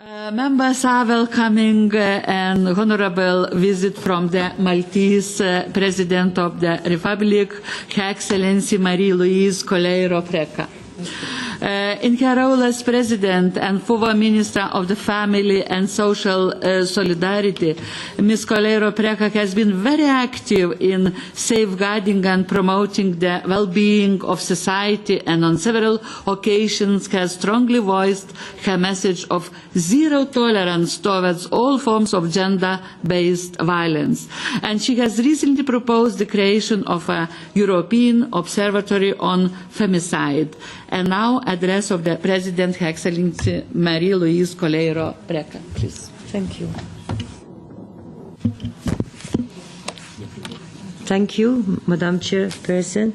Members are welcoming an honorable visit from the Maltese President of the Republic, Her Excellency Marie-Louise Preca. In her role as President and former Minister of the Family and Social Solidarity, Ms. Preca has been very active in safeguarding and promoting the well-being of society, and on several occasions has strongly voiced her message of zero tolerance towards all forms of gender-based violence. And she has recently proposed the creation of a European Observatory on Femicide. And now, address of the President, Her Excellency Marie-Louise Preca, please. Thank you. Thank you, Madam Chairperson.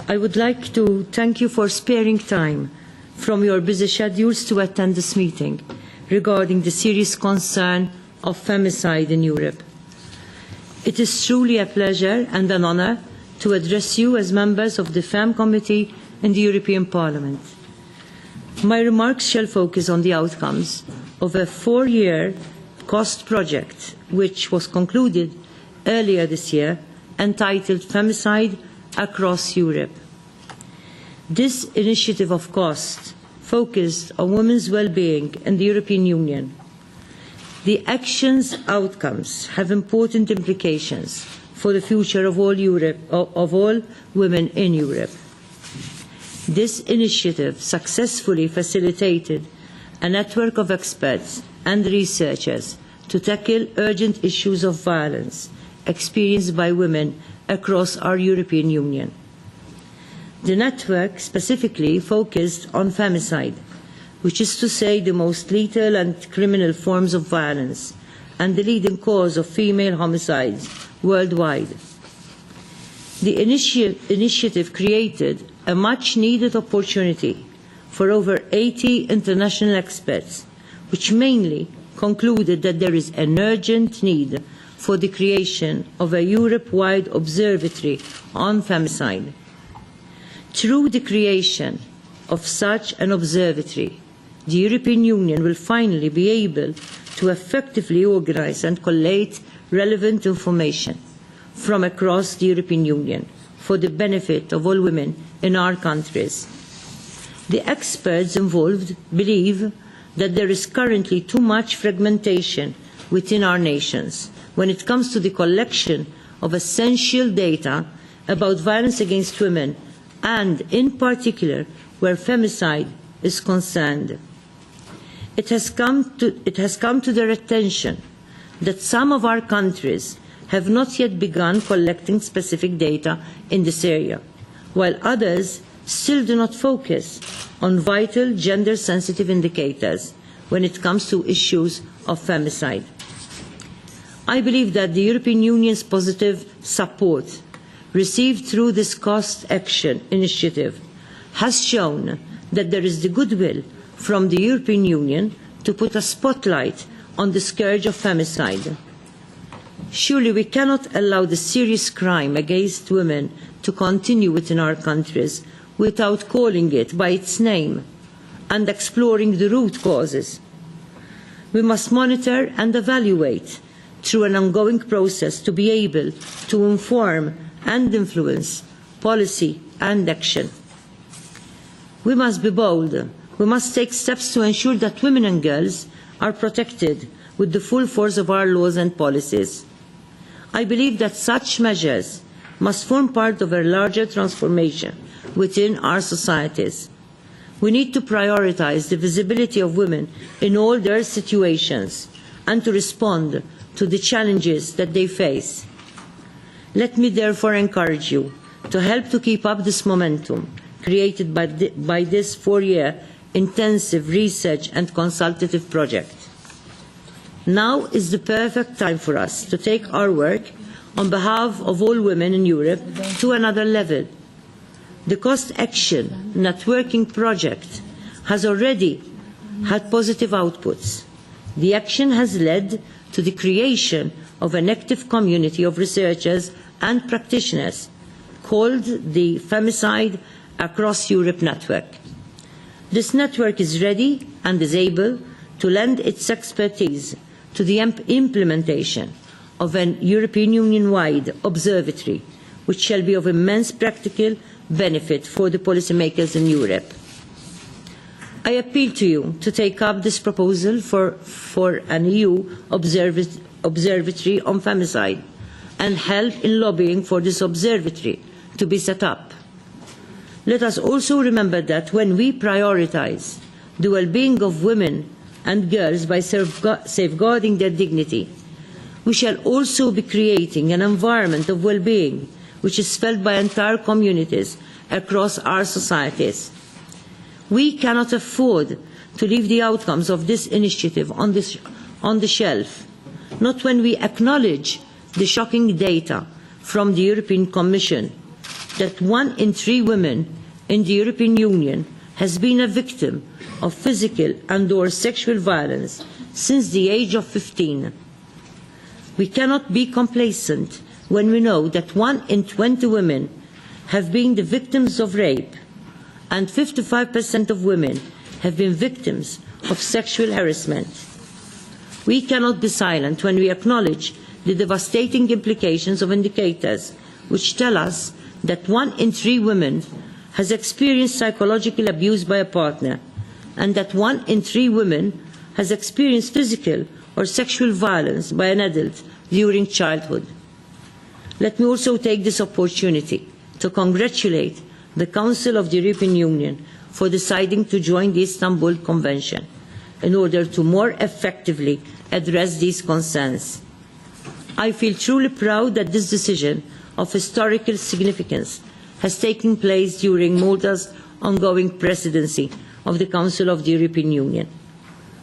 I would like to thank you for sparing time from your busy schedules to attend this meeting regarding the serious concern of femicide in Europe. It is truly a pleasure and an honour to address you as members of the FEM Committee in the European Parliament. My remarks shall focus on the outcomes of a 4-year cost project which was concluded earlier this year, entitled Femicide Across Europe. This initiative of cost focused on women's well-being in the European Union. The action's outcomes have important implications for the future of all women in Europe. This initiative successfully facilitated a network of experts and researchers to tackle urgent issues of violence experienced by women across our European Union. The network specifically focused on femicide, which is to say the most lethal and criminal forms of violence and the leading cause of female homicides worldwide. The initiative created a much-needed opportunity for over 80 international experts, which mainly concluded that there is an urgent need for the creation of a Europe-wide observatory on femicide. Through the creation of such an observatory, the European Union will finally be able to effectively organise and collate relevant information from across the European Union for the benefit of all women in our countries. The experts involved believe that there is currently too much fragmentation within our nations when it comes to the collection of essential data about violence against women, and in particular where femicide is concerned. It has come to their attention that some of our countries have not yet begun collecting specific data in this area, while others still do not focus on vital gender-sensitive indicators when it comes to issues of femicide. I believe that the European Union's positive support received through this cost action initiative has shown that there is the goodwill from the European Union to put a spotlight on the scourge of femicide. Surely we cannot allow the serious crime against women to continue within our countries without calling it by its name and exploring the root causes. We must monitor and evaluate through an ongoing process to be able to inform and influence policy and action. We must be bold. We must take steps to ensure that women and girls are protected with the full force of our laws and policies. I believe that such measures must form part of a larger transformation within our societies. We need to prioritise the visibility of women in all their situations and to respond to the challenges that they face. Let me therefore encourage you to help to keep up this momentum created by this 4-year intensive research and consultative project. Now is the perfect time for us to take our work on behalf of all women in Europe to another level. The Cost Action Networking Project has already had positive outputs. The action has led to the creation of an active community of researchers and practitioners called the Femicide Across Europe Network. This network is ready and is able to lend its expertise to the implementation of an European Union-wide observatory, which shall be of immense practical benefit for the policymakers in Europe. I appeal to you to take up this proposal for an EU observatory on femicide and help in lobbying for this observatory to be set up. Let us also remember that when we prioritise the well-being of women and girls by safeguarding their dignity, we shall also be creating an environment of well-being which is felt by entire communities across our societies. We cannot afford to leave the outcomes of this initiative on the shelf, not when we acknowledge the shocking data from the European Commission that 1 in 3 women in the European Union has been a victim of physical and/or sexual violence since the age of 15. We cannot be complacent when we know that 1 in 20 women have been the victims of rape and 55% of women have been victims of sexual harassment. We cannot be silent when we acknowledge the devastating implications of indicators which tell us that 1 in 3 women has experienced psychological abuse by a partner and that 1 in 3 women has experienced physical or sexual violence by an adult during childhood. Let me also take this opportunity to congratulate the Council of the European Union for deciding to join the Istanbul Convention in order to more effectively address these concerns. I feel truly proud that this decision of historical significance has taken place during Malta's ongoing presidency of the Council of the European Union.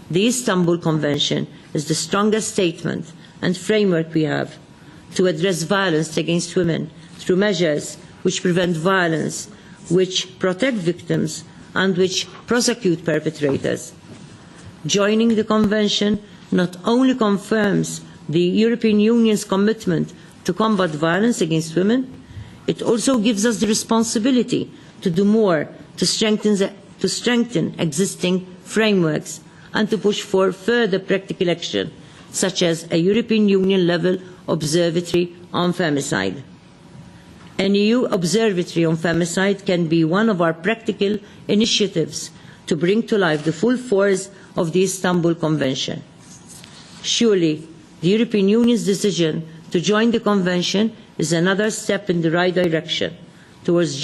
The Istanbul Convention is the strongest statement and framework we have to address violence against women through measures which prevent violence, which protect victims, and which prosecute perpetrators. Joining the Convention not only confirms the European Union's commitment to combat violence against women, it also gives us the responsibility to do more to strengthen existing frameworks and to push for further practical action, such as a European Union-level observatory on femicide. An EU observatory on femicide can be one of our practical initiatives to bring to life the full force of the Istanbul Convention. Surely, the European Union's decision to join the Convention is another step in the right direction towards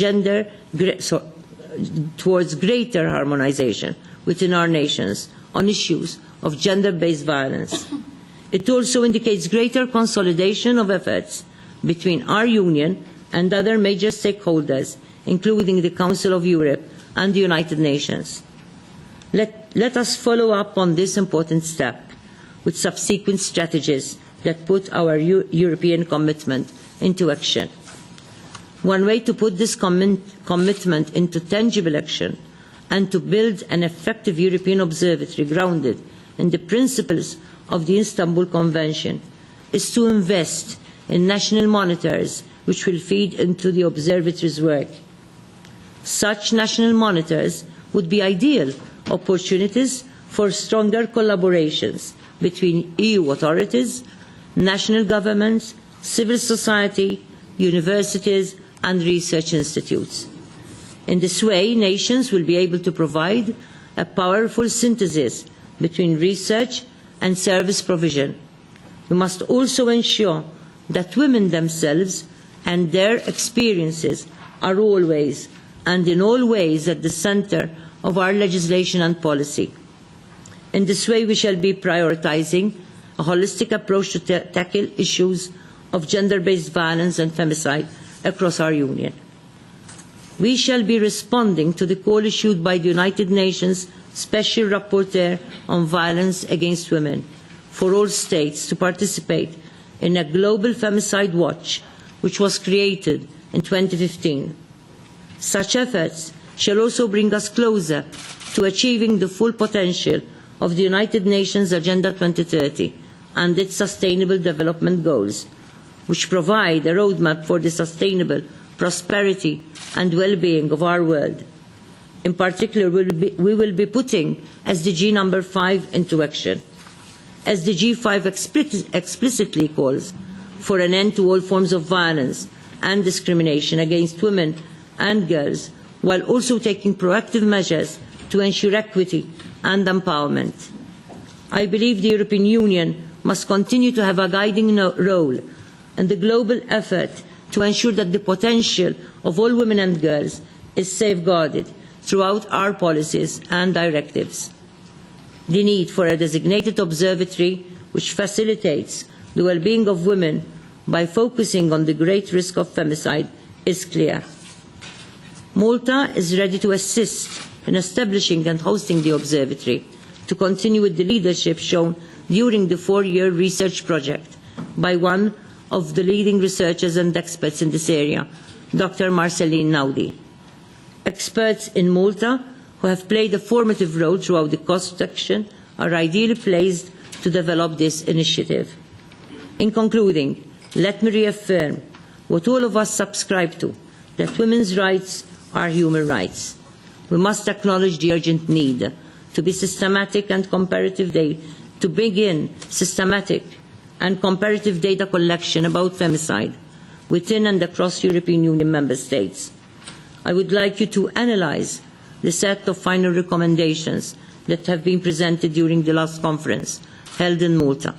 greater harmonisation within our nations on issues of gender-based violence. It also indicates greater consolidation of efforts between our Union and other major stakeholders, including the Council of Europe and the United Nations. Let us follow up on this important step with subsequent strategies that put our European commitment into action. One way to put this commitment into tangible action and to build an effective European observatory grounded in the principles of the Istanbul Convention is to invest in national monitors which will feed into the observatory's work. Such national monitors would be ideal opportunities for stronger collaborations between EU authorities, national governments, civil society, universities and research institutes. In this way, nations will be able to provide a powerful synthesis between research and service provision. We must also ensure that women themselves and their experiences are always and in all ways at the centre of our legislation and policy. In this way, we shall be prioritising a holistic approach to tackle issues of gender-based violence and femicide across our Union. We shall be responding to the call issued by the United Nations Special Rapporteur on Violence Against Women for all states to participate in a global femicide watch, which was created in 2015. Such efforts shall also bring us closer to achieving the full potential of the United Nations Agenda 2030 and its Sustainable Development Goals, which provide a roadmap for the sustainable prosperity and well-being of our world. In particular, we will be putting SDG number 5 into action. SDG 5 explicitly calls for an end to all forms of violence and discrimination against women and girls, while also taking proactive measures to ensure equity and empowerment. I believe the European Union must continue to have a guiding role in the global effort to ensure that the potential of all women and girls is safeguarded throughout our policies and directives. The need for a designated observatory which facilitates the well-being of women by focusing on the great risk of femicide is clear. Malta is ready to assist in establishing and hosting the observatory, to continue with the leadership shown during the 4-year research project by one of the leading researchers and experts in this area, Dr. Marceline Naudi. Experts in Malta who have played a formative role throughout the cost section are ideally placed to develop this initiative. In concluding, let me reaffirm what all of us subscribe to, that women's rights are human rights. We must acknowledge the urgent need to be systematic and comparative data, to begin systematic and comparative data collection about femicide within and across European Union member states. I would like you to analyse the set of final recommendations that have been presented during the last conference held in Malta.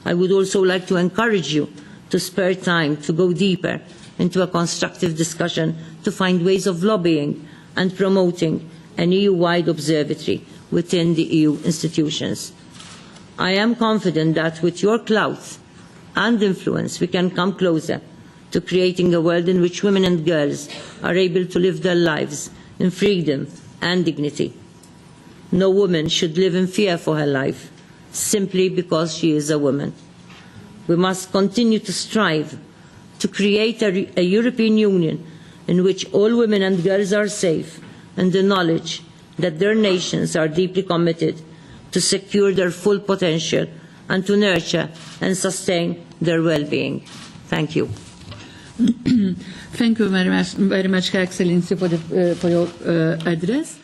I would also like to encourage you to spare time to go deeper into a constructive discussion to find ways of lobbying and promoting an EU-wide observatory within the EU institutions. I am confident that with your clout and influence we can come closer to creating a world in which women and girls are able to live their lives in freedom and dignity. No woman should live in fear for her life simply because she is a woman. We must continue to strive to create a European Union in which all women and girls are safe, and the knowledge that their nations are deeply committed to secure their full potential and to nurture and sustain their well-being. Thank you. Thank you very much, Her Excellency, for your address.